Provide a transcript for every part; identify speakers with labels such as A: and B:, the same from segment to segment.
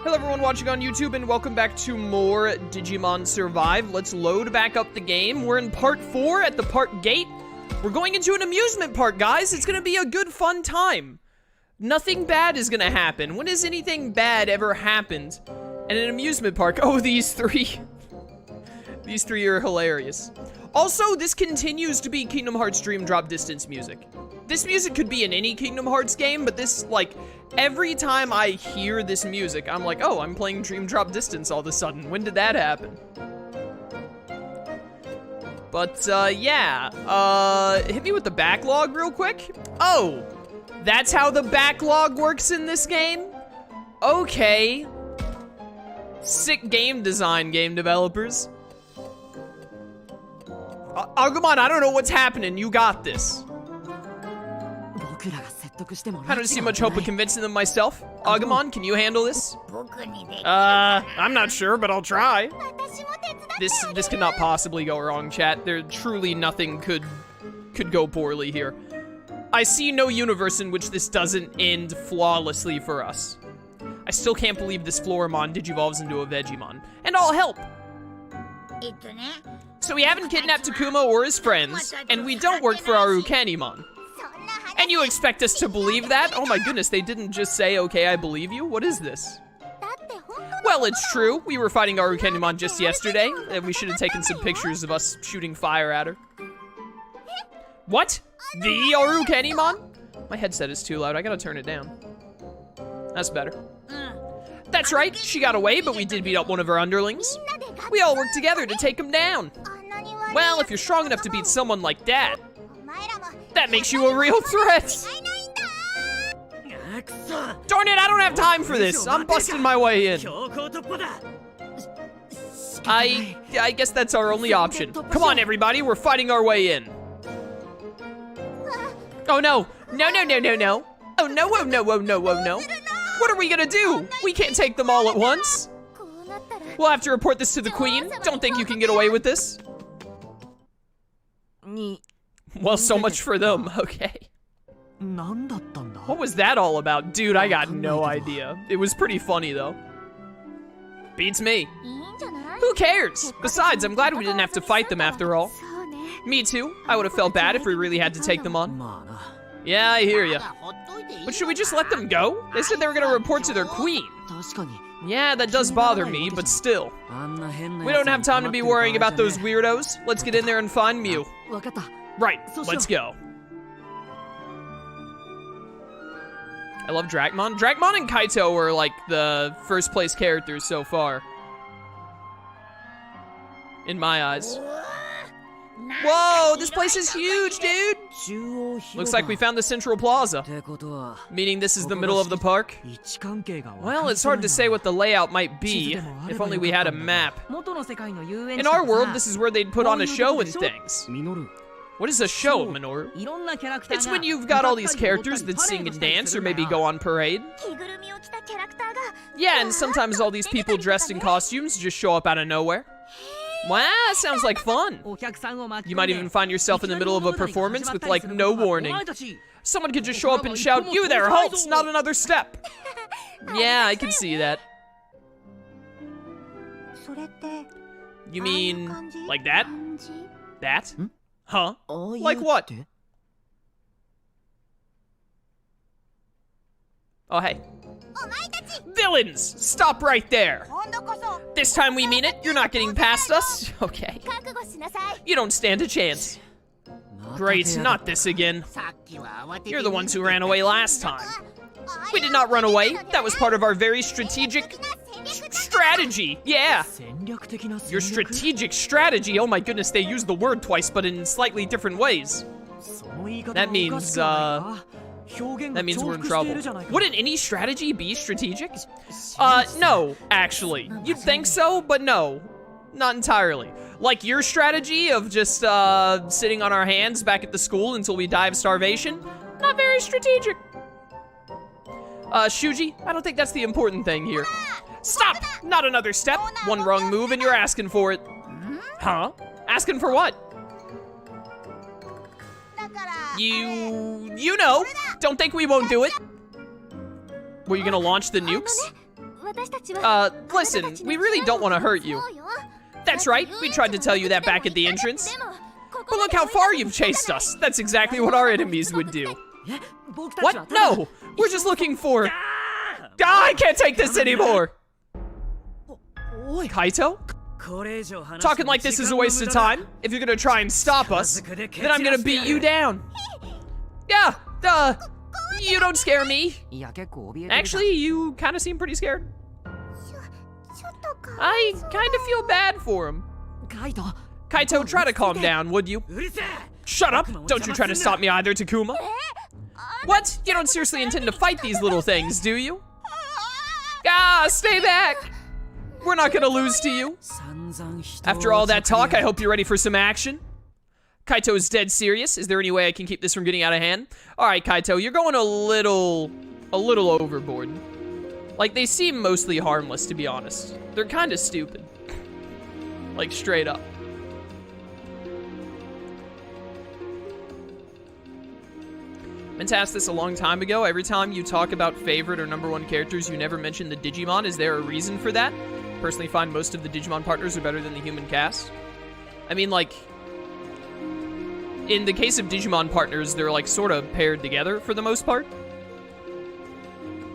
A: Hello everyone watching on YouTube and welcome back to more Digimon Survive. Let's load back up the game. We're in part 4 at the park gate. We're going into an amusement park, guys. It's gonna be a good fun time. Nothing bad is gonna happen. When has anything bad ever happened at an amusement park? Oh, these three. These three are hilarious. Also, this continues to be Kingdom Hearts Dream Drop Distance music. This music could be in any Kingdom Hearts game, but this, like, every time I hear this music, I'm like, oh, I'm playing Dream Drop Distance all of a sudden. When did that happen? But, yeah. Hit me with the backlog real quick. Oh, that's how the backlog works in this game? Okay. Sick game design, game developers. Agumon, I don't know what's happening. You got this. I don't see much hope of convincing them myself. Agumon, can you handle this? I'm not sure, but I'll try. This cannot possibly go wrong, chat. There truly nothing could go poorly here. I see no universe in which this doesn't end flawlessly for us. I still can't believe this Floramon digivolves into a Vegemon. And I'll help! So we haven't kidnapped Takuma or his friends, and we don't work for Arukenimon. And you expect us to believe that? Oh my goodness, they didn't just say, okay, I believe you? What is this? Well, it's true. We were fighting Arukenimon just yesterday, and we should have taken some pictures of us shooting fire at her. What? The Arukenimon? My headset is too loud. I gotta turn it down. That's better. That's right. She got away, but we did beat up one of her underlings. We all worked together to take him down. Well, if you're strong enough to beat someone like that, that makes you a real threat. Darn it, I don't have time for this. I'm busting my way in. I guess that's our only option. Come on, everybody, we're fighting our way in. Oh no, no, no, no, no, no. Oh no, oh no, oh no, oh no. What are we gonna do? We can't take them all at once. We'll have to report this to the queen. Don't think you can get away with this. Well, so much for them, okay. What was that all about? Dude, I got no idea. It was pretty funny, though. Beats me. Who cares? Besides, I'm glad we didn't have to fight them after all. Me too. I would have felt bad if we really had to take them on. Yeah, I hear ya. But should we just let them go? They said they were gonna report to their queen. Yeah, that does bother me, but still. We don't have time to be worrying about those weirdos. Let's get in there and find Miu. Right, let's go. I love Dracmon. Dracmon and Kaito are like the first place characters so far. In my eyes. Whoa, this place is huge, dude! Looks like we found the central plaza. Meaning this is the middle of the park? Well, it's hard to say what the layout might be, if only we had a map. In our world, this is where they'd put on a show and things. What is a show, Minoru? It's when you've got all these characters that sing and dance or maybe go on parade. Yeah, and sometimes all these people dressed in costumes just show up out of nowhere. Wow, that sounds like fun. You might even find yourself in the middle of a performance with, like, no warning. Someone could just show up and shout, "You there, halt! Not another step!" Yeah, I can see that. You mean, like that? That? Huh? Like what? Oh, hey. Villains! Stop right there! This time we mean it. You're not getting past us. Okay. You don't stand a chance. Great, not this again. You're the ones who ran away last time. We did not run away. That was part of our very strategic strategy. Yeah. Your strategic strategy. Oh my goodness, they used the word twice, but in slightly different ways. That means we're in trouble. Wouldn't any strategy be strategic? No, actually. You'd think so, but no. Not entirely. Like your strategy of just, sitting on our hands back at the school until we die of starvation? Not very strategic. Shuuji, I don't think that's the important thing here. Stop! Not another step. One wrong move and you're asking for it. Huh? Asking for what? You know. Don't think we won't do it. Were you gonna launch the nukes? Listen, we really don't want to hurt you. That's right, we tried to tell you that back at the entrance. But look how far you've chased us. That's exactly what our enemies would do. What? No! We're just looking for... I can't take this anymore! Kaito? Talking like this is a waste of time. If you're gonna try and stop us, then I'm gonna beat you down. Yeah, you don't scare me. Actually, you kind of seem pretty scared. I kind of feel bad for him. Kaito, try to calm down, would you? Shut up! Don't you try to stop me either, Takuma. What? You don't seriously intend to fight these little things, do you? Ah, stay back! We're not gonna lose to you. After all that talk, I hope you're ready for some action. Kaito is dead serious. Is there any way I can keep this from getting out of hand? All right, Kaito, you're going a little overboard. Like, they seem mostly harmless, to be honest. They're kind of stupid. Like, straight up. I meant to ask this a long time ago. Every time you talk about favorite or #1 characters, you never mention the Digimon. Is there a reason for that? Personally find most of the Digimon partners are better than the human cast. I mean, like, in the case of Digimon partners, they're like sort of paired together for the most part.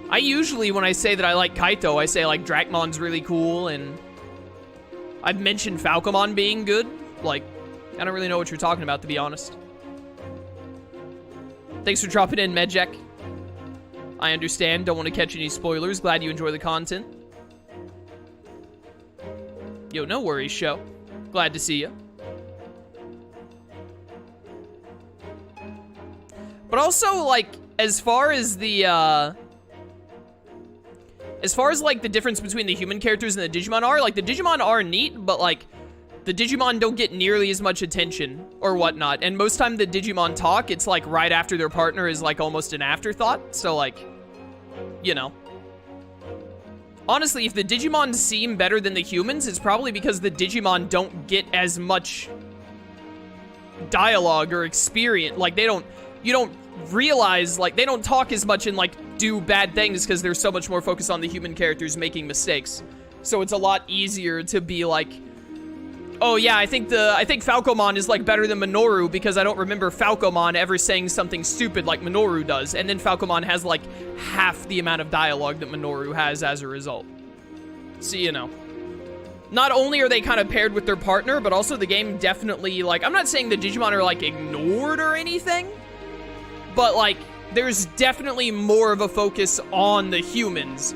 A: I usually, when I say that I like Kaito, I say like Dracmon's really cool, and I've mentioned Falcomon being good. Like, I don't really know what you're talking about, to be honest. Thanks for dropping in, Medjek. I understand, don't want to catch any spoilers. Glad you enjoy the content. Yo, no worries, show. Glad to see you. But also, like, as far as like the difference between the human characters and the Digimon are, like, the Digimon are neat, but like, the Digimon don't get nearly as much attention or whatnot. And most time the Digimon talk, it's like right after their partner is like almost an afterthought. So like, you know. Honestly, if the Digimon seem better than the humans, it's probably because the Digimon don't get as much dialogue or experience. Like, you don't realize, like, they don't talk as much and like do bad things because they're so much more focused on the human characters making mistakes. So it's a lot easier to be like, oh yeah, I think Falcomon is like better than Minoru because I don't remember Falcomon ever saying something stupid like Minoru does. And then Falcomon has like half the amount of dialogue that Minoru has as a result. So, you know. Not only are they kind of paired with their partner, but also the game definitely, like, I'm not saying the Digimon are like ignored or anything, but like, there's definitely more of a focus on the humans.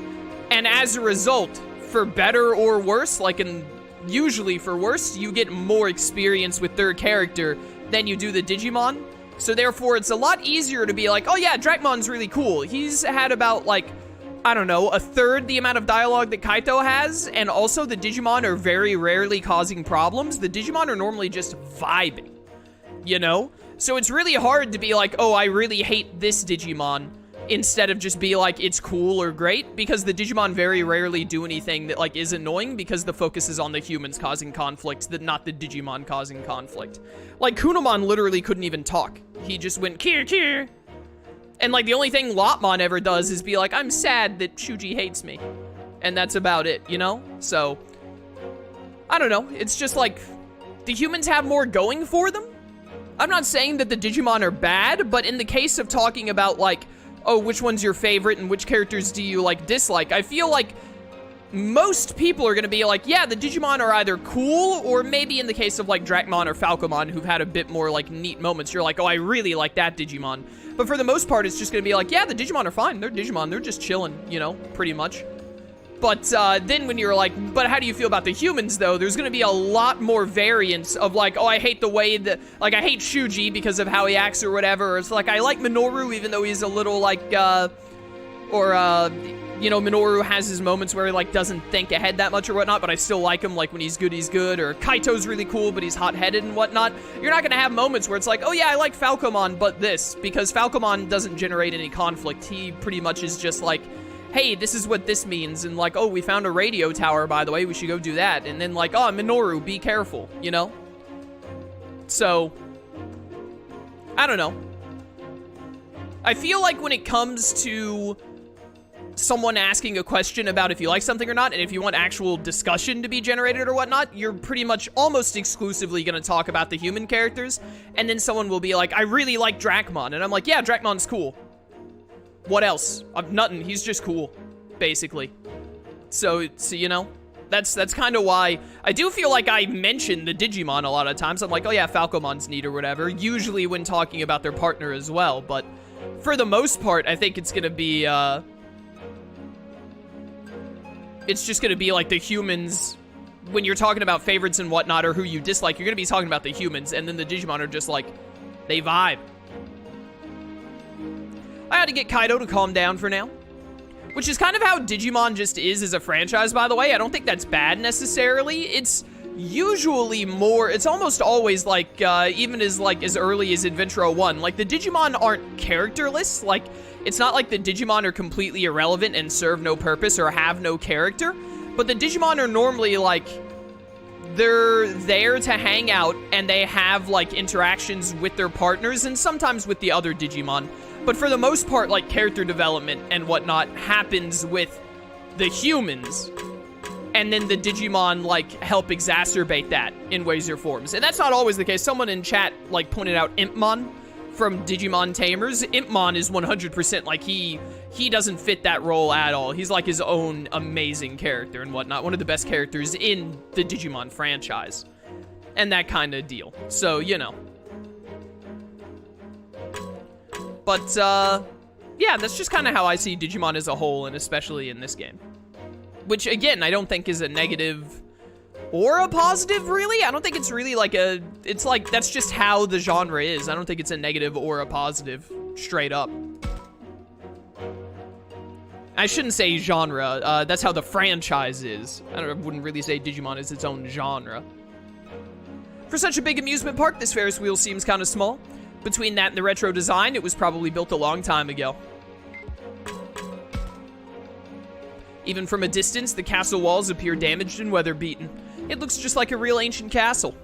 A: And as a result, for better or worse, like usually for worse, you get more experience with their character than you do the Digimon. So therefore, it's a lot easier to be like, oh yeah, Dracmon's really cool. He's had about like, I don't know, a third the amount of dialogue that Kaito has, and also the Digimon are very rarely causing problems. The Digimon are normally just vibing, you know? So it's really hard to be like, oh, I really hate this Digimon, instead of just be like, it's cool or great, because the Digimon very rarely do anything that like is annoying because the focus is on the humans causing conflict, not the Digimon causing conflict. Like, Kunomon literally couldn't even talk. He just went, kier, kier. And like, the only thing Lopmon ever does is be like, I'm sad that Shuuji hates me. And that's about it, you know? So, I don't know. It's just like, the humans have more going for them. I'm not saying that the Digimon are bad, but in the case of talking about like, oh, which one's your favorite and which characters do you like dislike, I feel like most people are gonna be like, yeah, the Digimon are either cool, or maybe in the case of like Dracmon or Falcomon, who've had a bit more like neat moments, you're like, oh, I really like that Digimon. But for the most part, it's just gonna be like, yeah, the Digimon are fine. They're Digimon. They're just chilling, you know, pretty much. But then when you're like, but how do you feel about the humans, though? There's gonna be a lot more variance of like, oh, I hate the way that, like, I hate Shuuji because of how he acts or whatever. It's like, I like Minoru even though he's a little like, you know, Minoru has his moments where he like doesn't think ahead that much or whatnot, but I still like him. Like, when he's good, he's good. Or Kaito's really cool, but he's hot-headed and whatnot. You're not gonna have moments where it's like, oh yeah, I like Falcomon, but this, because Falcomon doesn't generate any conflict. He pretty much is just like, hey, this is what this means, and like, oh, we found a radio tower, by the way, we should go do that. And then like, oh, Minoru, be careful, you know? So, I don't know. I feel like when it comes to someone asking a question about if you like something or not, and if you want actual discussion to be generated or whatnot, you're pretty much almost exclusively going to talk about the human characters, and then someone will be like, I really like Dracmon, and I'm like, yeah, Dracmon's cool. What else? Nothing, he's just cool, basically. So you know, that's kind of why I do feel like I mention the Digimon a lot of times. I'm like, oh yeah, Falcomon's neat or whatever, usually when talking about their partner as well, but for the most part, I think it's going to be, it's just gonna be like the humans. When you're talking about favorites and whatnot, or who you dislike, you're gonna be talking about the humans, and then the Digimon are just like, they vibe. I had to get Kaito to calm down for now, which is kind of how Digimon just is as a franchise, by the way. I don't think that's bad necessarily. It's usually more, it's almost always like, even as early as Adventure 01, like the Digimon aren't characterless. Like, it's not like the Digimon are completely irrelevant and serve no purpose or have no character, but the Digimon are normally like, they're there to hang out and they have like interactions with their partners and sometimes with the other Digimon. But for the most part, like character development and whatnot happens with the humans. And then the Digimon, like, help exacerbate that in ways or forms. And that's not always the case. Someone in chat, like, pointed out Impmon from Digimon Tamers. Impmon is 100%, like, he doesn't fit that role at all. He's, like, his own amazing character and whatnot. One of the best characters in the Digimon franchise. And that kind of deal. So, you know. But, yeah, that's just kind of how I see Digimon as a whole, and especially in this game. Which, again, I don't think is a negative or a positive, really. I don't think it's really like a... It's like, that's just how the genre is. I don't think it's a negative or a positive, straight up. I shouldn't say genre. That's how the franchise is. I wouldn't really say Digimon is its own genre. For such a big amusement park, this Ferris wheel seems kind of small. Between that and the retro design, it was probably built a long time ago. Even from a distance, the castle walls appear damaged and weather-beaten. It looks just like a real ancient castle.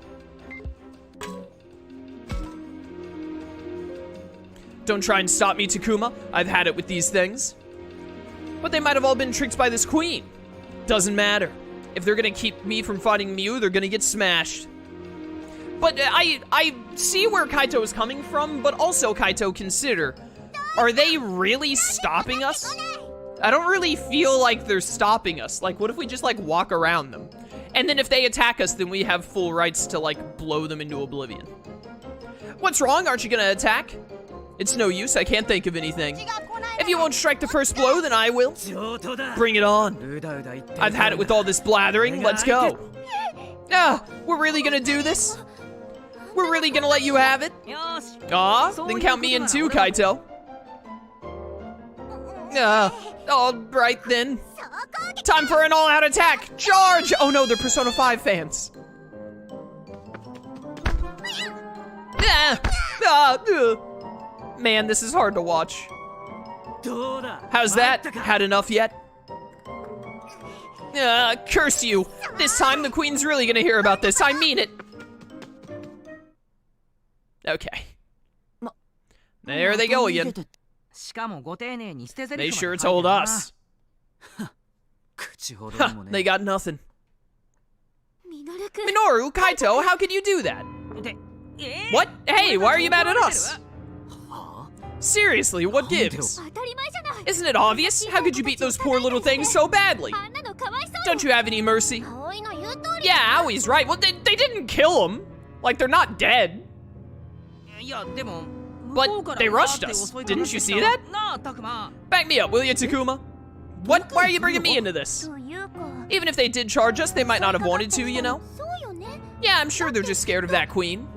A: Don't try and stop me, Takuma. I've had it with these things. But they might have all been tricked by this queen. Doesn't matter. If they're gonna keep me from fighting Miu, they're gonna get smashed. But I see where Kaito is coming from, but also, Kaito, consider, are they really stopping us? I don't really feel like they're stopping us. Like, what if we just, like, walk around them? And then if they attack us, then we have full rights to, like, blow them into oblivion. What's wrong? Aren't you gonna attack? It's no use. I can't think of anything. If you won't strike the first blow, then I will. Bring it on. I've had it with all this blathering. Let's go. We're really gonna do this? We're really gonna let you have it? Then count me in too, Kaito. All right then. Time for an all-out attack. Charge! Oh no, they're Persona 5 fans. Man, this is hard to watch. How's that? Had enough yet? Curse you. This time the queen's really gonna hear about this. I mean it. Okay. There they go again. They sure told us. They got nothing. Minoru, Kaito, how could you do that? What? Hey, why are you mad at us? Seriously, what gives? Isn't it obvious? How could you beat those poor little things so badly? Don't you have any mercy? Yeah, Aoi's right. Well, they didn't kill them. Like, they're not dead. But they rushed us. Didn't you see that? Back me up, will you, Takuma? What? Why are you bringing me into this? Even if they did charge us, they might not have wanted to, you know? Yeah, I'm sure they're just scared of that queen.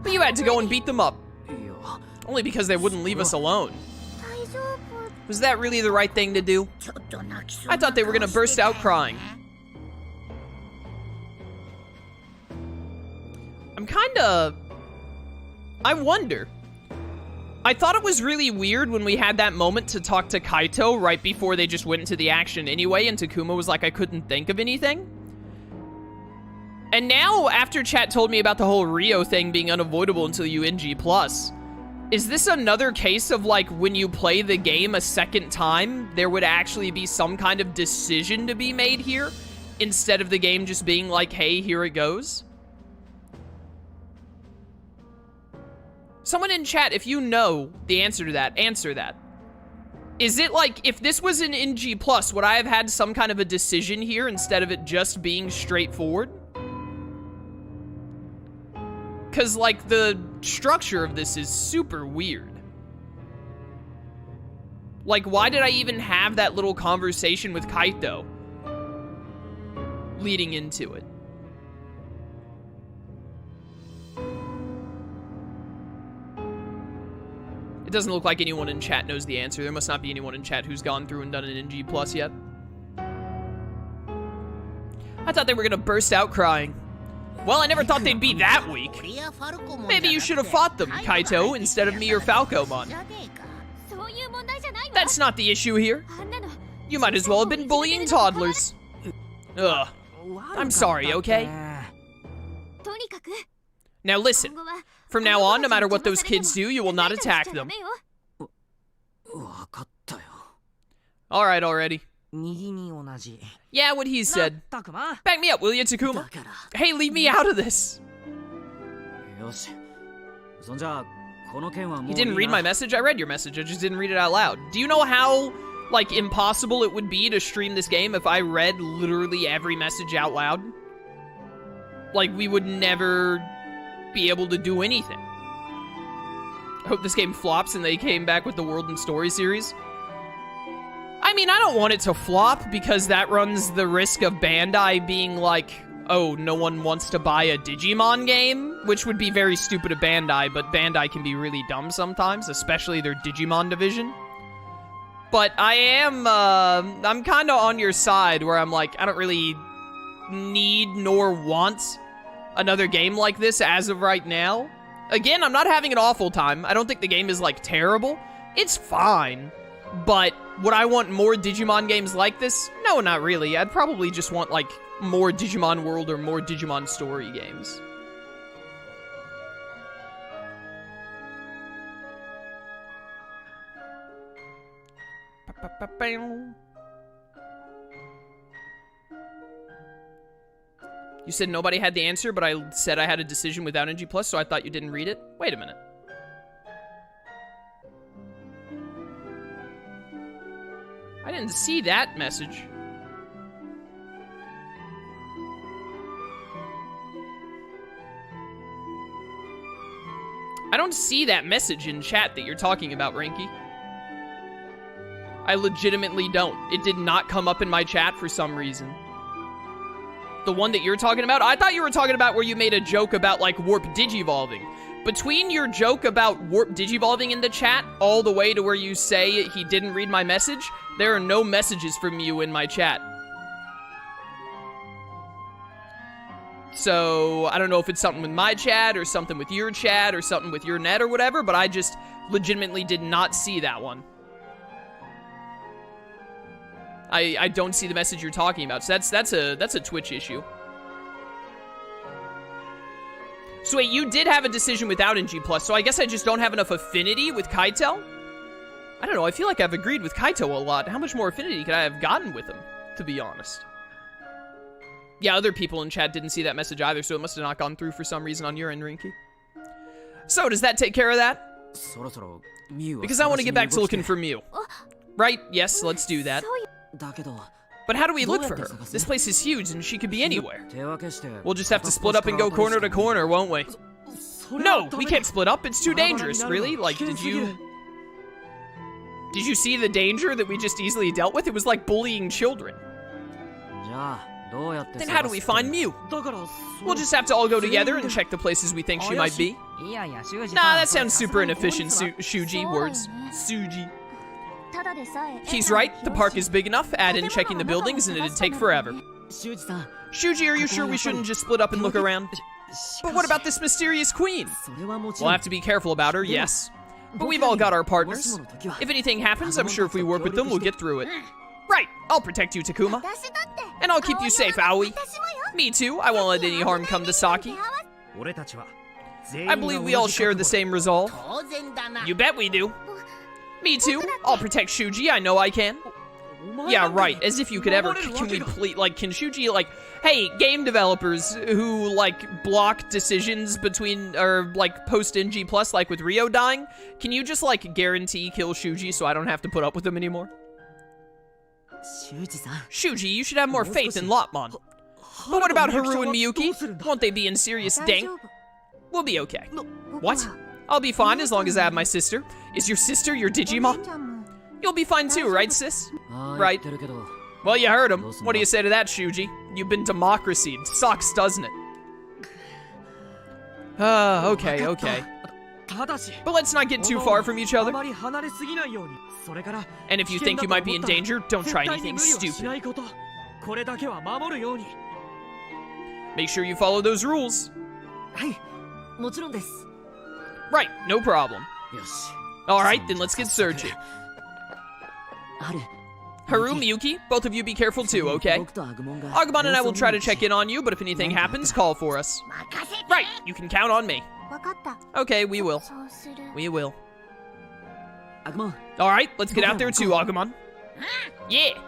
A: But you had to go and beat them up. Only because they wouldn't leave us alone. Was that really the right thing to do? I thought they were gonna burst out crying. I wonder. I thought it was really weird when we had that moment to talk to Kaito right before they just went into the action anyway, and Takuma was like, I couldn't think of anything. And now, after chat told me about the whole Ryo thing being unavoidable until you NG+, Is this another case of, like, when you play the game a second time, there would actually be some kind of decision to be made here, instead of the game just being like, hey, here it goes? Someone in chat, if you know the answer to that, answer that. Is it like, if this was an NG+, would I have had some kind of a decision here instead of it just being straightforward? Because, like, the structure of this is super weird. Like, why did I even have that little conversation with Kaito leading into it? It doesn't look like anyone in chat knows the answer. There must not be anyone in chat who's gone through and done an NG+ yet. I thought they were gonna burst out crying. Well, I never thought they'd be that weak. Maybe you should have fought them, Kaito, instead of me or Falcomon. That's not the issue here. You might as well have been bullying toddlers. Ugh. I'm sorry, okay? Now listen. From now on, no matter what those kids do, you will not attack them. Alright already. Yeah, what he said. Back me up, will you, Takuma? Hey, leave me out of this. You didn't read my message? I read your message, I just didn't read it out loud. Do you know how, like, impossible it would be to stream this game if I read literally every message out loud? Like, we would never be able to do anything. I hope this game flops and they came back with the World and Story series. I mean, I don't want it to flop because that runs the risk of Bandai being like, oh, no one wants to buy a Digimon game, which would be very stupid of Bandai, but Bandai can be really dumb sometimes, especially their Digimon division. But I am, I'm kind of on your side where I'm like, I don't really need nor want another game like this as of right now. Again, I'm not having an awful time. I don't think the game is, like, terrible. It's fine. But would I want more Digimon games like this? No, not really. I'd probably just want, like, more Digimon World or more Digimon Story games. You said nobody had the answer, but I said I had a decision without NG+, so I thought you didn't read it? Wait a minute. I didn't see that message. I don't see that message in chat that you're talking about, Ranky. I legitimately don't. It did not come up in my chat for some reason. The one that you're talking about? I thought you were talking about where you made a joke about, like, Warp Digivolving. Between your joke about Warp Digivolving in the chat, all the way to where you say he didn't read my message, there are no messages from you in my chat. So, I don't know if it's something with my chat, or something with your chat, or something with your net, or whatever, but I just legitimately did not see that one. I don't see the message you're talking about, so that's a Twitch issue. So wait, you did have a decision without NG+, so I guess I just don't have enough affinity with Kaito? I don't know, I feel like I've agreed with Kaito a lot. How much more affinity could I have gotten with him, to be honest? Yeah, other people in chat didn't see that message either, so it must have not gone through for some reason on your end, Rinky. So, does that take care of that? Because I want to get back to looking for Miu. Right? Yes, let's do that. But how do we look for her? This place is huge and she could be anywhere. We'll just have to split up and go corner to corner, won't we? No, we can't split up. It's too dangerous, really. Like, did you see the danger that we just easily dealt with? It was like bullying children. Then how do we find Miu? We'll just have to all go together and check the places we think she might be. Nah, that sounds super inefficient, Shuuji. Words. Shuuji. He's right, the park is big enough, add in checking the buildings, and it'd take forever. Shuuji, are you sure we shouldn't just split up and look around? But what about this mysterious queen? We'll have to be careful about her, yes. But we've all got our partners. If anything happens, I'm sure if we work with them, we'll get through it. Right, I'll protect you, Takuma. And I'll keep you safe, Aoi. Me too, I won't let any harm come to Saki. I believe we all share the same resolve. You bet we do. Me too. I'll protect Shuuji, I know I can. Yeah, right, as if you could ever, can Shuuji, like, hey, game developers who, like, block decisions between, or, like, post-NG+, like with Ryo dying, can you just, like, guarantee kill Shuuji so I don't have to put up with him anymore? Shuuji, you should have more faith in Lotmon. But what about Haru and Miyuki? Won't they be in serious dank? We'll be okay. What? I'll be fine as long as I have my sister. Is your sister your Digimon? You'll be fine too, right, sis? Right. Well, you heard him. What do you say to that, Shuuji? You've been democracied. Sucks, doesn't it? Okay. But let's not get too far from each other. And if you think you might be in danger, don't try anything stupid. Make sure you follow those rules. Right, no problem. Alright, then let's get searching. Haru, Miyuki, both of you be careful too, okay? Agumon and I will try to check in on you, but if anything happens, call for us. Right, you can count on me. Okay, we will. We will. Alright, let's get out there too, Agumon. Yeah.